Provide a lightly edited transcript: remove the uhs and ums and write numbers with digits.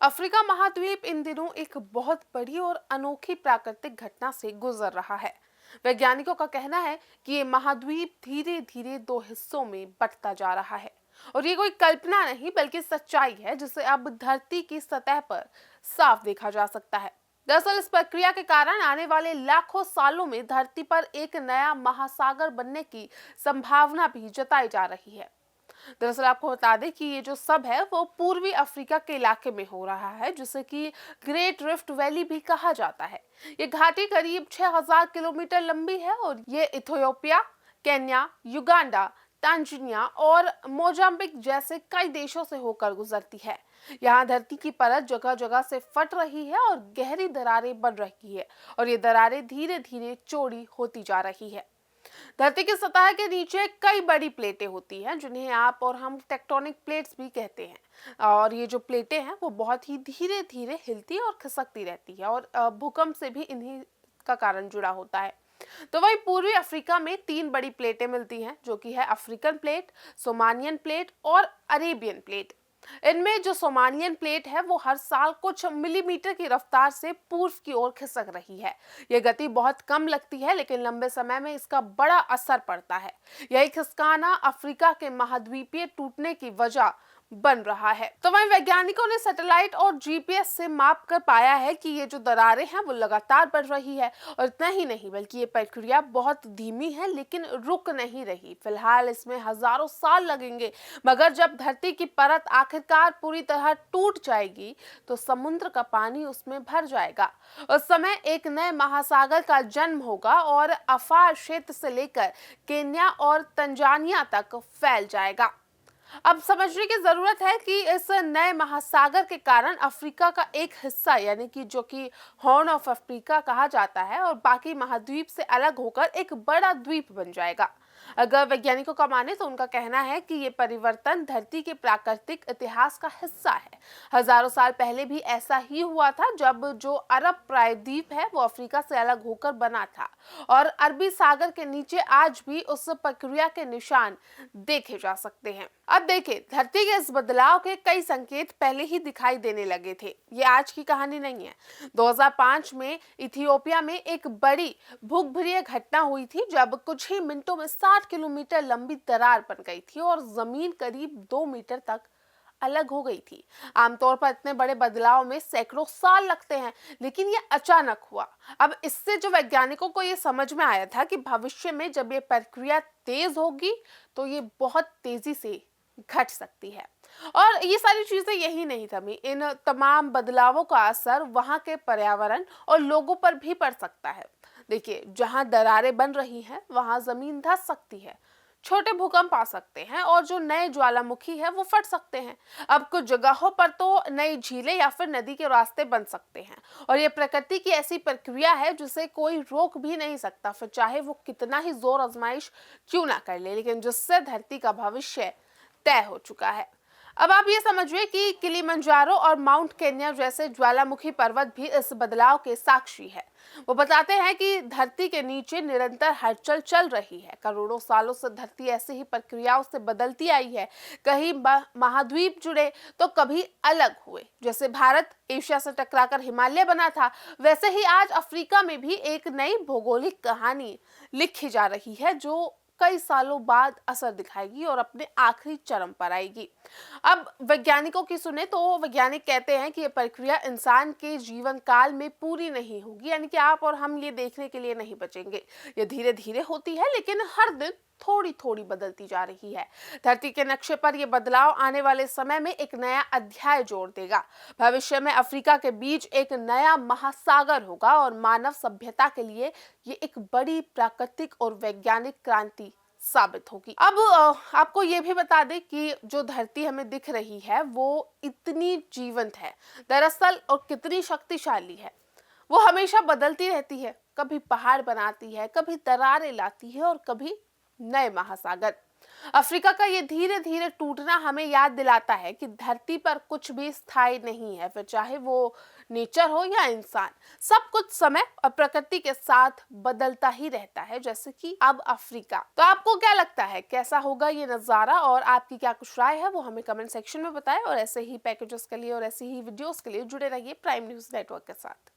Africa महाद्वीप इन दिनों एक बहुत बड़ी और अनोखी प्राकृतिक घटना से गुजर रहा है। वैज्ञानिकों का कहना है कि ये महाद्वीप धीरे धीरे दो हिस्सों में बंटता जा रहा है और ये कोई कल्पना नहीं बल्कि सच्चाई है जिसे अब धरती की सतह पर साफ देखा जा सकता है। दरअसल इस प्रक्रिया के कारण आने वाले लाखों सालों में धरती पर एक नया महासागर बनने की संभावना भी जताई जा रही है। दरअसल आपको बता दें कि ये जो सब है वो पूर्वी अफ्रीका के इलाके में हो रहा है, जिसे कि ग्रेट रिफ्ट वैली भी कहा जाता है। ये घाटी करीब 6000 किलोमीटर लंबी है और ये इथियोपिया, केन्या, युगांडा, तांजानिया और मोजाम्बिक जैसे कई देशों से होकर गुजरती है। यहाँ धरती की परत जगह जगह से फट रही है और गहरी दरारें बन रही है और ये दरारें धीरे धीरे चौड़ी होती जा रही है। धरती की सतह के नीचे कई बड़ी प्लेटें होती हैं जिन्हें आप और हम टेक्टोनिक प्लेट्स भी कहते हैं, और ये जो प्लेटें हैं वो बहुत ही धीरे धीरे हिलती और खिसकती रहती है और भूकंप से भी इन्हीं का कारण जुड़ा होता है। तो वही पूर्वी अफ्रीका में तीन बड़ी प्लेटें मिलती हैं जो कि है अफ्रीकन प्लेट, सोमानियन प्लेट और अरेबियन प्लेट। इनमें जो सोमानियन प्लेट है वो हर साल कुछ मिलीमीटर की रफ्तार से पूर्व की ओर खिसक रही है। यह गति बहुत कम लगती है लेकिन लंबे समय में इसका बड़ा असर पड़ता है। यही खिसकाना अफ्रीका के महाद्वीपीय टूटने की वजह बन रहा है। तो वहीं वैज्ञानिकों ने सैटेलाइट और जीपीएस से माप कर पाया है कि ये जो दरारें हैं वो लगातार बढ़ रही है और इतना ही नहीं बल्कि ये प्रक्रिया बहुत धीमी है लेकिन रुक नहीं रही। फिलहाल इसमें हजारों साल लगेंगे, मगर जब धरती की परत आखिरकार पूरी तरह टूट जाएगी तो समुद्र का पानी उसमें भर जाएगा। उस समय एक नए महासागर का जन्म होगा और अफार क्षेत्र से लेकर केन्या और तंजानिया तक फैल जाएगा। अब समझने की जरूरत है कि इस नए महासागर के कारण अफ्रीका का एक हिस्सा यानी कि जो कि हॉर्न ऑफ अफ्रीका कहा जाता है और बाकी महाद्वीप से अलग होकर एक बड़ा द्वीप बन जाएगा। अगर वैज्ञानिकों का माने तो उनका कहना है कि ये परिवर्तन धरती के प्राकृतिक इतिहास का हिस्सा है। हजारों साल पहले भी ऐसा ही हुआ था जब जो अरब प्रायद्वीप है वो अफ्रीका से अलग होकर बना था और अरबी सागर के नीचे आज भी उस प्रक्रिया के निशान देखे जा सकते हैं। अब देखिए, धरती के इस बदलाव के कई संकेत पहले ही दिखाई देने लगे थे। ये आज की कहानी नहीं है। 2005 में इथियोपिया में एक बड़ी भूगर्भीय घटना हुई थी जब कुछ ही मिनटों में 60 किलोमीटर लंबी दरार बन गई थी और जमीन करीब 2 मीटर तक अलग हो गई थी। आमतौर पर इतने बड़े बदलाव में सैकड़ों साल लगते हैं लेकिन ये अचानक हुआ। अब इससे जो वैज्ञानिकों को ये समझ में आया था कि भविष्य में जब ये प्रक्रिया तेज होगी तो ये बहुत तेजी से घट सकती है। और ये सारी चीजें यही नहीं थमी, इन तमाम बदलावों का असर वहां के पर्यावरण और लोगों पर भी पड़ सकता है। देखिए, जहां दरारें बन रही हैं वहां जमीन धंस सकती है, छोटे भूकंप आ सकते हैं और जो नए ज्वालामुखी है वो फट सकते हैं। अब कुछ जगहों पर तो नई झीलें या फिर नदी के रास्ते बन सकते हैं और ये प्रकृति की ऐसी प्रक्रिया है जिसे कोई रोक भी नहीं सकता, फिर चाहे वो कितना ही जोर आजमाइश क्यों ना कर ले, लेकिन जिससे धरती का भविष्य तय हो चुका है। अब आप ये समझिए कि किलिमंजारो और माउंट केन्या जैसे ज्वालामुखी पर्वत भी इस बदलाव के साक्षी है। वो बताते हैं कि धरती के नीचे निरंतर हलचल चल रही है। करोड़ों सालों से धरती ऐसे ही प्रक्रियाओं से बदलती आई है। कहीं महाद्वीप जुड़े तो कभी अलग हुए। जैसे भारत एशिया से टकराकर हिमालय बना था, वैसे ही आज अफ्रीका में भी एक नई भौगोलिक कहानी लिखी जा रही है जो कई सालों बाद असर दिखाएगी और अपने आखिरी चरम पर आएगी। अब वैज्ञानिकों की सुने तो वैज्ञानिक कहते हैं कि यह प्रक्रिया इंसान के जीवन काल में पूरी नहीं होगी, यानी कि आप और हम ये देखने के लिए नहीं बचेंगे। ये धीरे धीरे होती है लेकिन हर दिन थोड़ी थोड़ी बदलती जा रही है। धरती के नक्शे पर यह बदलाव आने वाले समय में एक नया अध्याय जोड़ देगा। भविष्य में अफ्रीका के बीच एक नया महासागर होगा और मानव सभ्यता के लिए ये एक बड़ी प्राकृतिक और वैज्ञानिक क्रांति साबित होगी। अब आपको ये भी बता दें कि जो धरती हमें दिख रही है वो इतनी जीवंत है दरअसल और कितनी शक्तिशाली है। वो हमेशा बदलती रहती है, कभी पहाड़ बनाती है, कभी दरारें लाती है और कभी नए महासागर। अफ्रीका का ये धीरे धीरे टूटना हमें याद दिलाता है कि धरती पर कुछ भी स्थायी नहीं है, फिर चाहे वो नेचर हो या इंसान। सब कुछ समय और प्रकृति के साथ बदलता ही रहता है, जैसे कि अब अफ्रीका। तो आपको क्या लगता है, कैसा होगा ये नज़ारा, और आपकी क्या कुछ राय है वो हमें कमेंट सेक्शन में बताएं। और ऐसे ही पैकेजेस के लिए और ऐसी ही वीडियोस के लिए जुड़े रहिए प्राइम न्यूज़ नेटवर्क के साथ।